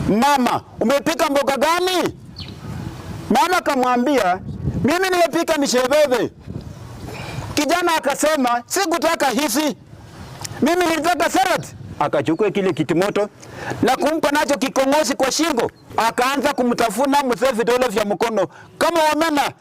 mama, umepika mboga gani? Mama kamwambia, mimi nimepika misheveve. Kijana akasema, sikutaka hizi, mimi nilitaka salad. Akachukua kile kitimoto na kumpa nacho kikongozi kwa shingo. Akaanza kumtafuna mzee vidole vya mkono kama wamena.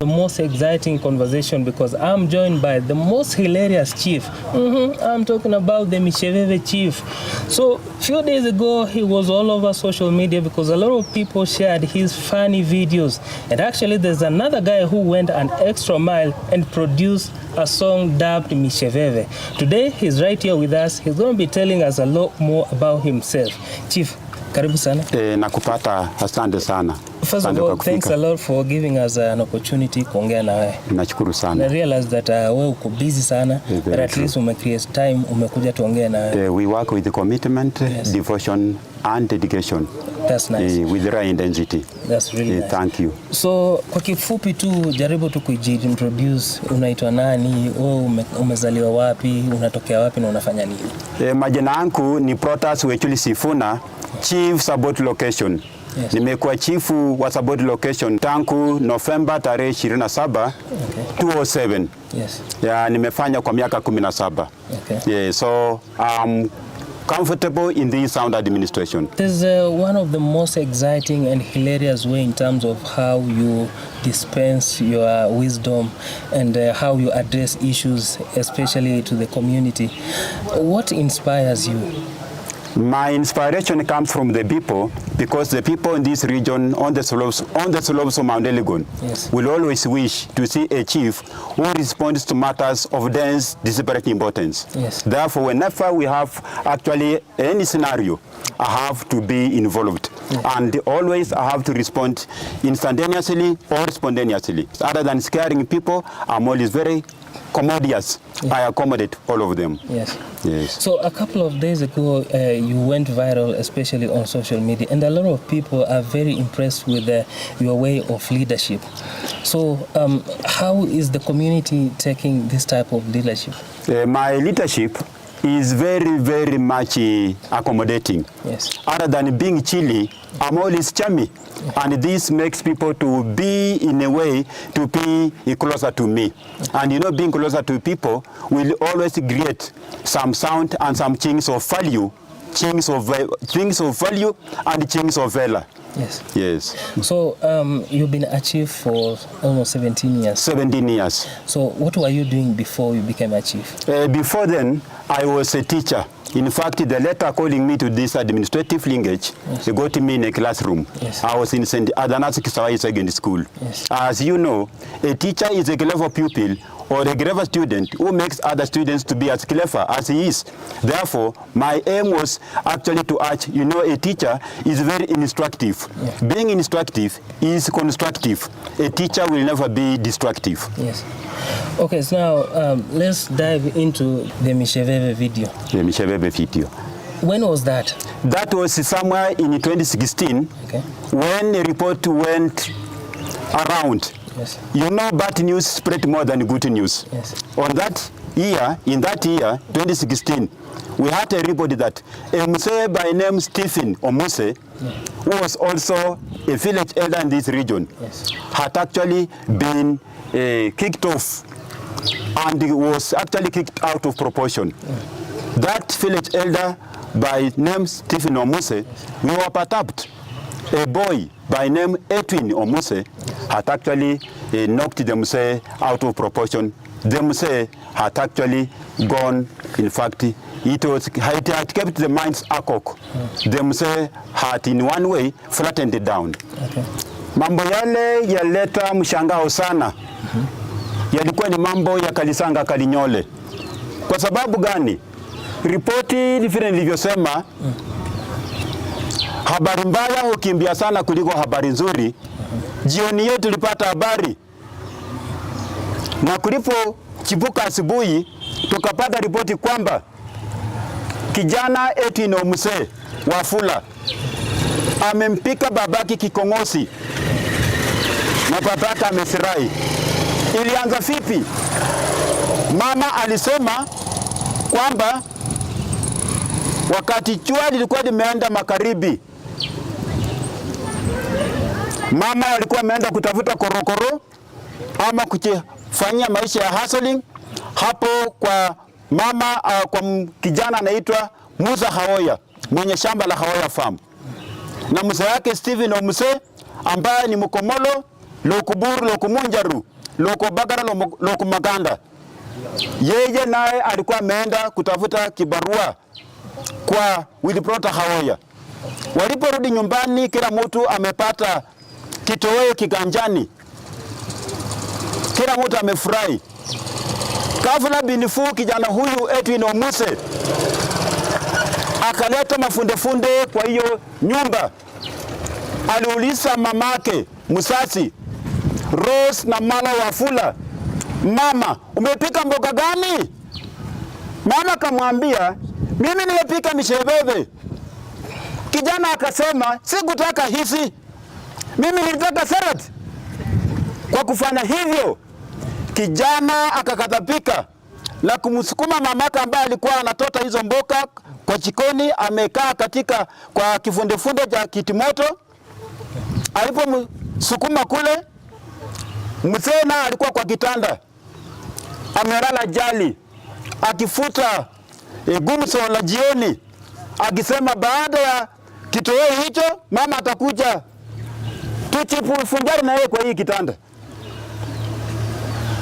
The most exciting conversation because I'm joined by the most hilarious chief. I'm talking about the Misheveve chief. So a few days ago he was all over social media because a lot of people shared his funny videos, and actually there's another guy who went an extra mile and produced a song dubbed Misheveve. Today he's right here with us. He's going to be telling us a lot more about himself. Chief, karibu sana. Nakupata, asante sana. First of all, thanks a lot for giving us an opportunity kuongea na wewe. Nashukuru sana. I realize that wewe uko busy sana, but at least create time umekuja tuongee na wewe. We work with the commitment, devotion and dedication. That's nice. With the right intensity. That's really nice. Thank you. So kwa kifupi tu jaribu tu kujiintroduce, unaitwa nani, wewe umezaliwa wapi, unatokea wapi na unafanya nini? Majina yangu ni Protus Wachuli Sifuna, Chief Support Location. Yes. Nimekuwa chifu wa support location tangu November tarehe 27, 2007. Yes. Ya nimefanya kwa miaka 17. Okay. Yeah, so I'm comfortable in the sound administration. This is one of the most exciting and hilarious way in terms of how you dispense your wisdom and how you address issues, especially to the community. What inspires you? My inspiration comes from the people, because the people in this region on the slopes of Mount Elgon will always wish to see a chief who responds to matters of dense, disparate importance. Yes. Therefore, whenever we have actually any scenario, I have to be involved. And always I have to respond instantaneously or spontaneously. Other than scaring people, I'm always very commodious. I accommodate all of them. Yes. Yes. So a couple of days ago, you went viral, especially on social media, and a lot of people are very impressed with your way of leadership. So how is the community taking this type of leadership? My leadership is very, very much accommodating. Yes. Other than being chilly, I'm always chummy. And this makes people to be, in a way, to be closer to me. And you know, being closer to people will always create some sound and some things of value, things of value and things of valor. Yes. Yes. So you've been a chief for almost 17 years. 17 years. So what were you doing before you became a chief? Before then, I was a teacher. In fact, the letter calling me to this administrative linkage got me in a classroom. Yes. I was in St. Adhanas Kisawai Secondary School. Yes. As you know, a teacher is a clever pupil or a clever student who makes other students to be as clever as he is. Therefore, my aim was actually to urge, you know, a teacher is very instructive. Yeah. Being instructive is constructive. A teacher will never be destructive. Yes. Okay, so now let's dive into the Misheveve video. The Misheveve video. When was that? That was somewhere in 2016, when a report went around. Yes. You know, bad news spread more than good news. Yes. In that year, 2016, we had a report that a Muse by name Stephen Omuse, who was also a village elder in this region, had actually been kicked off and was actually kicked out of proportion. That village elder by name Stephen Omuse, we were perturbed. A boy by name Edwin Omuse had actually knocked the Muse out of proportion. The Muse had actually gone, in fact, it had kept the minds akok. The Muse had in one way flattened it down. Okay. Mambo yale yaleta mshangao sana. Yalikuwa ni mambo ya Kalisanga Kalinyole. Kwa sababu gani? Ripoti vile nilivyosema, habari mbaya hukimbia sana kuliko habari nzuri. Jioni yetu tulipata habari. Na kulipo chipuka asubuhi tukapata ripoti kwamba kijana Edwin Omuse Wafula amempika babaki kikongosi na babaka amesirai. Ilianza vipi? mama alisema kwamba wakati jua lilikuwa limeenda magharibi, mama alikuwa ameenda kutafuta korokoro ama kufanyia maisha ya hustling hapo kwa mama kwa kijana anaitwa Musa Haoya mwenye shamba la Haoya Farm, na mzee yake Stephen Omuse ambaye ni Mkomolo Lokuburu Lokumunjaru Lokobagara Lokumaganda. Yeye naye alikuwa ameenda kutafuta kibarua kwa Wilprota Haoya. Waliporudi nyumbani, kila mtu amepata kitoweo kiganjani, kila mtu amefurahi. Ghafla binifu kijana huyu Edwin Omuse akaleta mafundefunde kwa hiyo nyumba. Aliuliza mamake Musasi Rose na Mala Wafula, mama, umepika mboga gani? Mama kamwambia, mimi nimepika misheveve. Kijana akasema, sikutaka hizi, mimi nilitaka salad. Kwa kufanya hivyo, kijana akakatapika na kumsukuma mamaka ambaye alikuwa anatota hizo mboga kwa jikoni, amekaa katika kwa kifundefunde cha kitimoto. Alipomsukuma kule, mzee na alikuwa kwa kitanda amelala jali akifuta gumzo la jioni, akisema baada ya kitoweo hicho mama atakuja tuchifunjari na yeye kwa hii kitanda.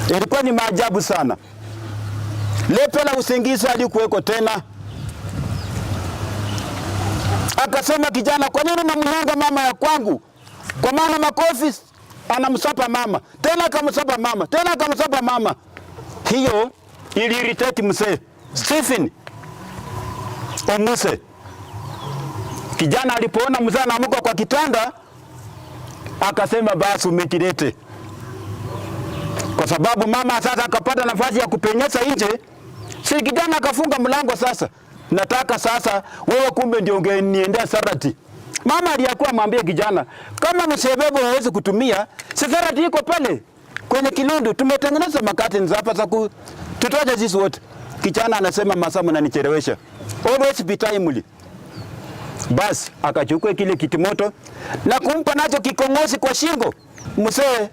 Ilikuwa ni maajabu sana. Lepe la usingizi alikuweko tena. Akasema kijana, kwa nini unamnyanga mama ya kwangu? Kwa maana makofi anamsapa mama, tena akamsapa mama, tena akamsapa mama. Hiyo iliirritate mzee Stephen Omuse. Kijana alipoona mzee anaamka kwa kitanda, akasema basi umekilete. Kwa sababu mama sasa akapata nafasi ya kupenyeza nje, si kijana akafunga mlango sasa. Nataka sasa wewe kumbe ndio ungeniendea sarati. Mama aliyakuwa mwambie kijana, kama Misheveve hawezi kutumia, si sarati iko pale kwenye kilundu, tumetengeneza makati hapa za tutoje sisi wote. Kijana anasema masomo mnanichelewesha. Always be timely. Basi akachukua kile kitimoto na kumpa nacho kikongozi kwa shingo. Mzee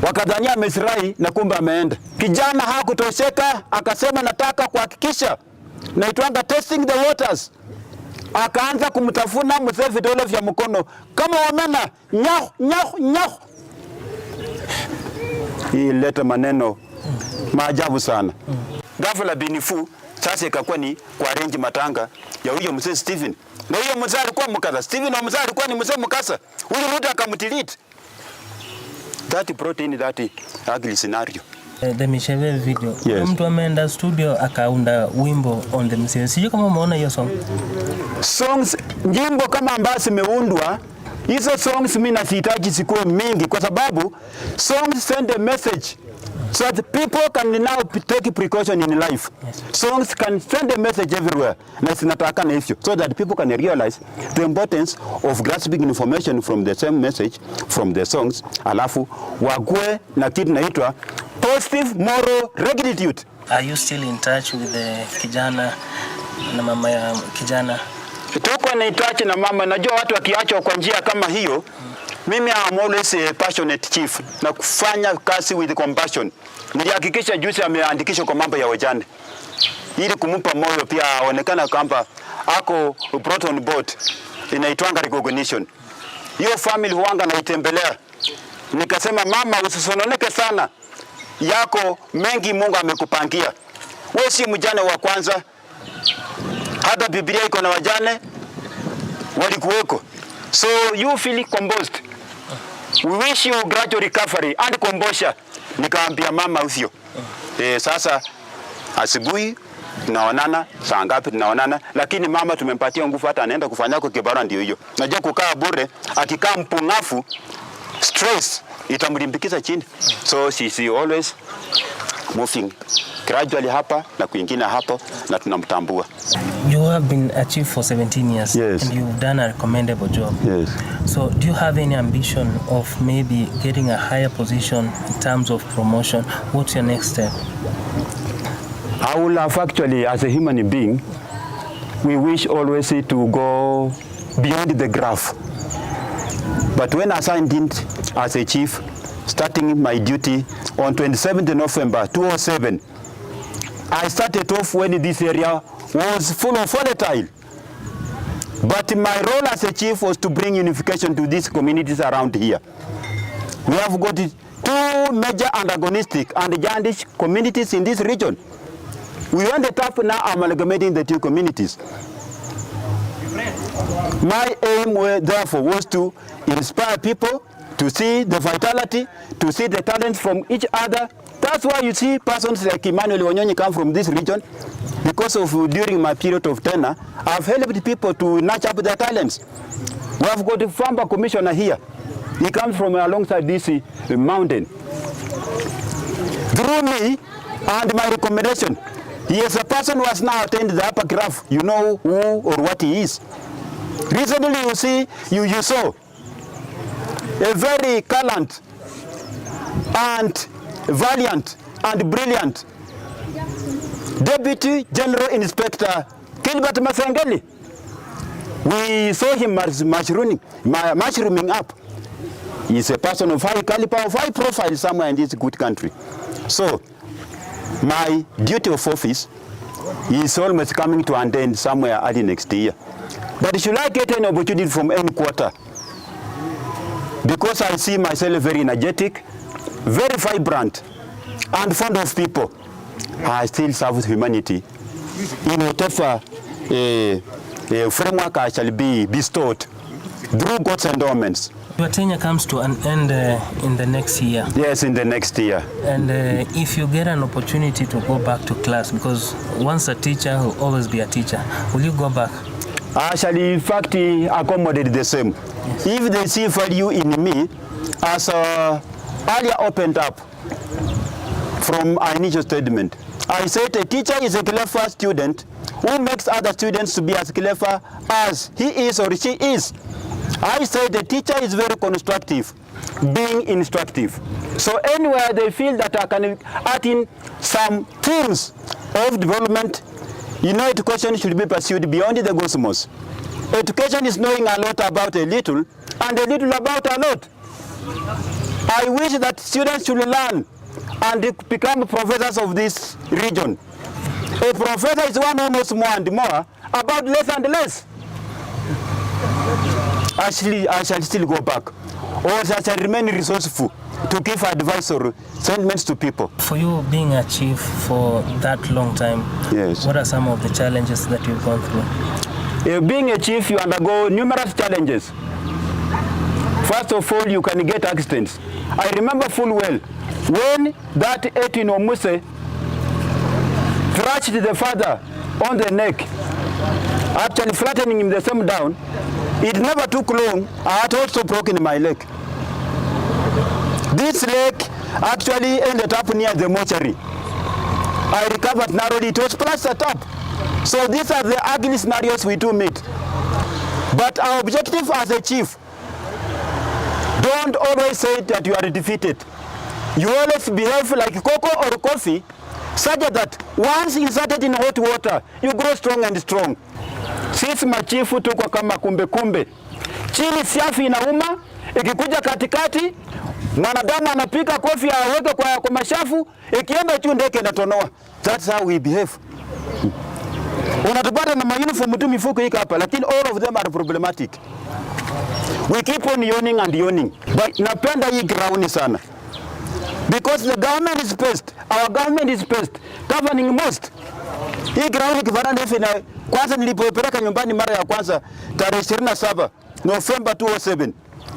wakadhania amesirai na kumbe ameenda. Kijana hakutosheka, akasema nataka kuhakikisha, naitwanga testing the waters. Akaanza kumtafuna mzee vidole vya mkono kama wamena, nyah nyah nyah. Hii leta maneno maajabu sana. Ghafla binifu sasa ikakuwa ni kwa arrange matanga ya huyo mzee Stephen. Na huyo mzee alikuwa mkasa. Stephen na mzee alikuwa ni mzee mkasa. Huyo mtu akamdelete. That brought in that ugly scenario. The Misheveve video. Yes. Mtu ameenda studio akaunda wimbo on the Misheveve. Sijui kama umeona hiyo song. Songs nyimbo kama ambazo zimeundwa, hizo songs mimi nasihitaji zikuwe mingi kwa sababu songs send a message so that people can now take precaution in life. Yes. Songs can send a message everywhere. Na sinataka na hivyo so that people can realize the importance of grasping information from the same message from the songs, alafu wagwe na kitu naitwa positive moral rectitude. Are you still in touch with the kijana na mama ya kijana? Tuko na touch na mama. Najua watu wakiachwa kwa njia kama hiyo, mimi am always a passionate chief na kufanya kazi with compassion. Nilihakikisha juzi ameandikishwa kwa mambo ya wajane, ili kumpa moyo pia aonekana kwamba ako brought on board, inaitwanga recognition. Hiyo family huanga naitembelea, nikasema mama, usisononeke sana, yako mengi Mungu amekupangia. Wewe si mjane wa kwanza, hata Biblia iko na wajane walikuweko. So you feel composed. We wish you gradual recovery and composure. Nikaambia mama usio. Sasa asubuhi tunaonana, saa ngapi tunaonana, lakini mama tumempatia nguvu, hata anaenda kufanya kwa kibara ndio hiyo. Najua kukaa bure, akikaa mpungafu, stress itamlimbikiza chini. So she always moving gradually hapa na kuingine hapo, na tunamtambua. You have been a chief for 17 years. Yes. And you've done a commendable job. Yes. So do you have any ambition of maybe getting a higher position in terms of promotion? What's your next step? I will have actually, as a human being, we wish always to go beyond the graph. But when assigned as a chief, starting my duty on 27th November 2007, I started off when this area was full of volatile. But my role as a chief was to bring unification to these communities around here. We have got 2 major antagonistic and Jandish communities in this region. We ended up now amalgamating the 2 communities. My aim, therefore, was to inspire people to see the vitality, to see the talents from each other. That's why you see persons like Emmanuel Wanyonyi come from this region. Because of during my period of tenure, I've helped people to nurture up their talents. We have got a farmer commissioner here. He comes from alongside this mountain. Through me and my recommendation, he is a person who has now attained the upper graph. You know who or what he is. Recently, you see, you saw a very gallant and valiant and brilliant Deputy General Inspector Gilbert Masengeli. We saw him mushrooming up. He's a person of high caliber, of high profile somewhere in this good country. So, my duty of office is almost coming to an end somewhere early next year. But should I get an opportunity from any quarter? Because I see myself very energetic, very vibrant, and fond of people, I still serve humanity in whatever framework I shall be bestowed through God's endowments. Your tenure comes to an end in the next year. Yes, in the next year. And if you get an opportunity to go back to class, because once a teacher will always be a teacher, will you go back? I shall in fact accommodate the same. Yes. If they see value in me, as earlier opened up from our initial statement, I said a teacher is a clever student who makes other students to be as clever as he is or she is. I said the teacher is very constructive, being instructive. So anywhere they feel that I can add in some themes of development, education should be pursued beyond the cosmos. Education is knowing a lot about a little and a little about a lot. I wish that students should learn and become professors of this region. A professor is one who knows more and more about less and less. Actually, I shall still go back, or I shall remain resourceful to give advice or sentiments to people. For you being a chief for that long time, yes, what are some of the challenges that you've gone through? Being a chief, you undergo numerous challenges. First of all, you can get accidents. I remember full well when that 18 Omuse thrashed the father on the neck, actually flattening him the same down. It never took long. I had also broken my leg. This leg actually ended up near the mortuary. I recovered narrowly. It was plastered up. So these are the ugly scenarios we do meet. But our objective as a chief, don't always say that you are defeated. You always behave like cocoa or coffee, such that once inserted in hot water, you grow strong and strong. Sisi machifu tuko kama kumbe. Chini siafu inauma, ikikuja katikati, mwanadamu anapika kofi aweke kwa mashafu, ikienda juu ndeke inatonoa. That's how we behave. Unatupata na uniform tu mifuko hii hapa, lakini all of them are problematic. We keep on yawning and yawning. But napenda hii ground sana. Because the government is best, our government is best, governing most. Hii ground kivaranda hivi na kwanza nilipopeleka nyumbani mara ya kwanza tarehe 27 November 2007.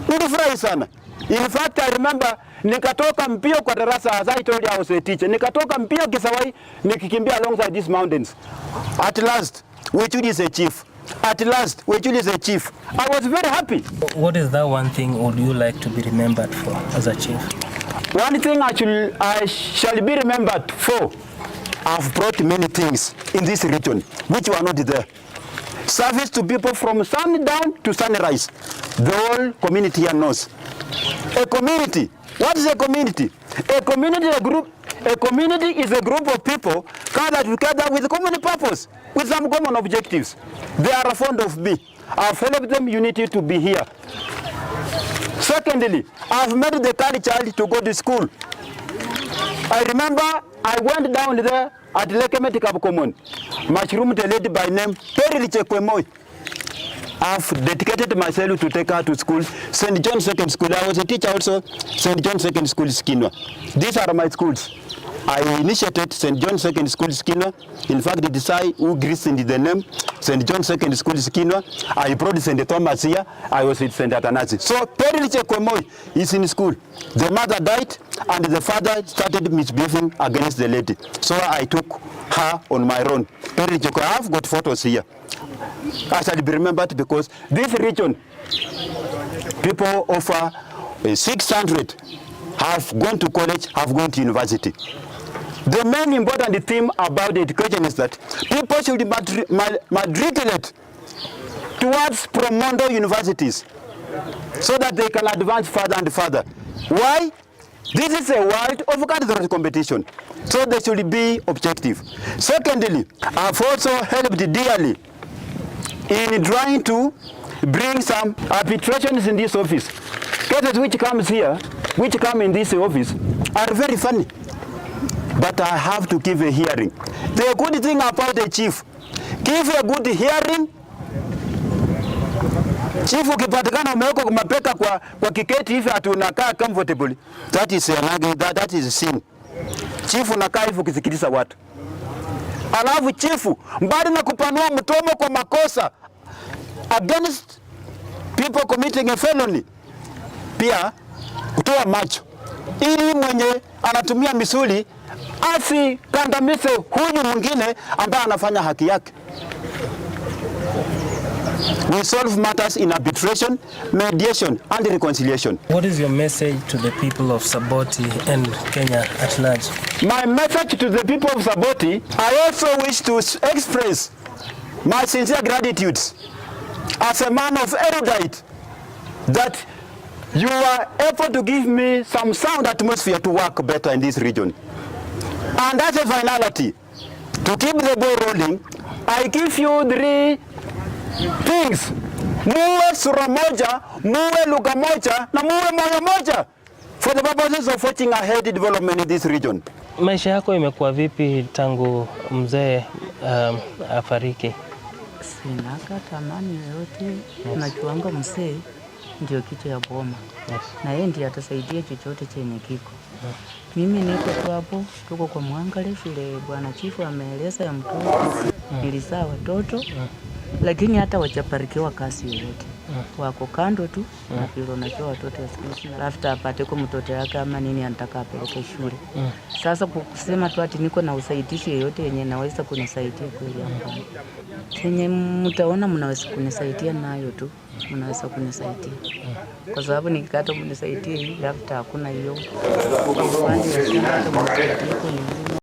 Nilifurahi sana. In fact, I remember nikatoka mbio kwa darasa, as I told you I was a teacher. Nikatoka mbio Kisawai nikikimbia alongside these mountains. At last, Wachuli is a chief. At last, Wachuli is a chief. I was very happy. What is that one thing would you like to be remembered for as a chief? One thing I shall be remembered for, I've brought many things in this region which were not there. Service to people from sundown to sunrise. The whole community here knows. A community. What is a community? A community, a group, A community is a group of people gathered together with common purpose, with some common objectives. They are fond of me. I've helped them, you need to be here. Secondly, I've made the third child to go to school. I remember I went down there at Lekemeti Kabukomon, mushroom lady by name Perili Chekwemoi. I've dedicated myself to take her to school, St. John Second School. I was a teacher also, St. John Second School, Skinwa. These are my schools. I initiated St. John Second School, Skinwa. In fact, it is I who christened the name, St. John Second School, Skinwa. I brought St. Thomas here. I was with St. Athanasi. So, Periliche Kwemoi is in school. The mother died, and the father started misbehaving against the lady. So, I took her on my own. Periliche Kwemoi, I have got photos here. I shall be remembered because this region, people over 600 have gone to college, have gone to university. The main important theme about education is that people should matriculate towards Promondo universities so that they can advance further and further. Why? This is a world of cultural competition, so they should be objective. Secondly, I've also helped dearly in trying to bring some arbitrations in this office. Cases which comes here, which come in this office, are very funny. But I have to give a hearing. The good thing about a chief, give a good hearing. Chief ukipatikana umeweka kumapeka kwa kiketi hivi ati unakaa comfortably, that is a sin. Chief unakaa hivi ukisikiliza watu. Alafu chifu mbali na kupanua mtomo kwa makosa against people committing a felony, pia kutoa macho ili mwenye anatumia misuli asikandamize huyu mwingine ambaye anafanya haki yake. We solve matters in arbitration, mediation and reconciliation. What is your message to the people of Saboti and Kenya at large? My message to the people of Saboti, I also wish to express my sincere gratitude as a man of erudite that you are able to give me some sound atmosphere to work better in this region. And as a finality, to keep the ball rolling, I give you 3 things. Muwe sura moja, muwe lugha moja, na muwe moyo moja for the purposes of watching ahead development in this region. Maisha yako imekuwa vipi tangu mzee afariki? Sina tamani yoyote. Najuanga mzee ndio kitu ya boma. Na yeye ndiye atasaidia chochote chenye kiko. Mimi niko tu hapo, tuko kwa Mwangale shule bwana chifu ameeleza ya mtoto. Nilizaa watoto. Lakini hata wajaparikiwa kazi yoyote. Wako kando tu na vile unajua watoto wasikilishi. After apate kwa mtoto yake ama nini anataka apeleke shule. Sasa kusema tu ati niko na usaidizi yoyote yenye naweza kunisaidia kweli hapa. Yenye mtaona mnaweza kunisaidia nayo tu. Mnaweza kunisaidia. Kwa sababu nikikata mnisaidia hivi after hakuna hiyo. Kwa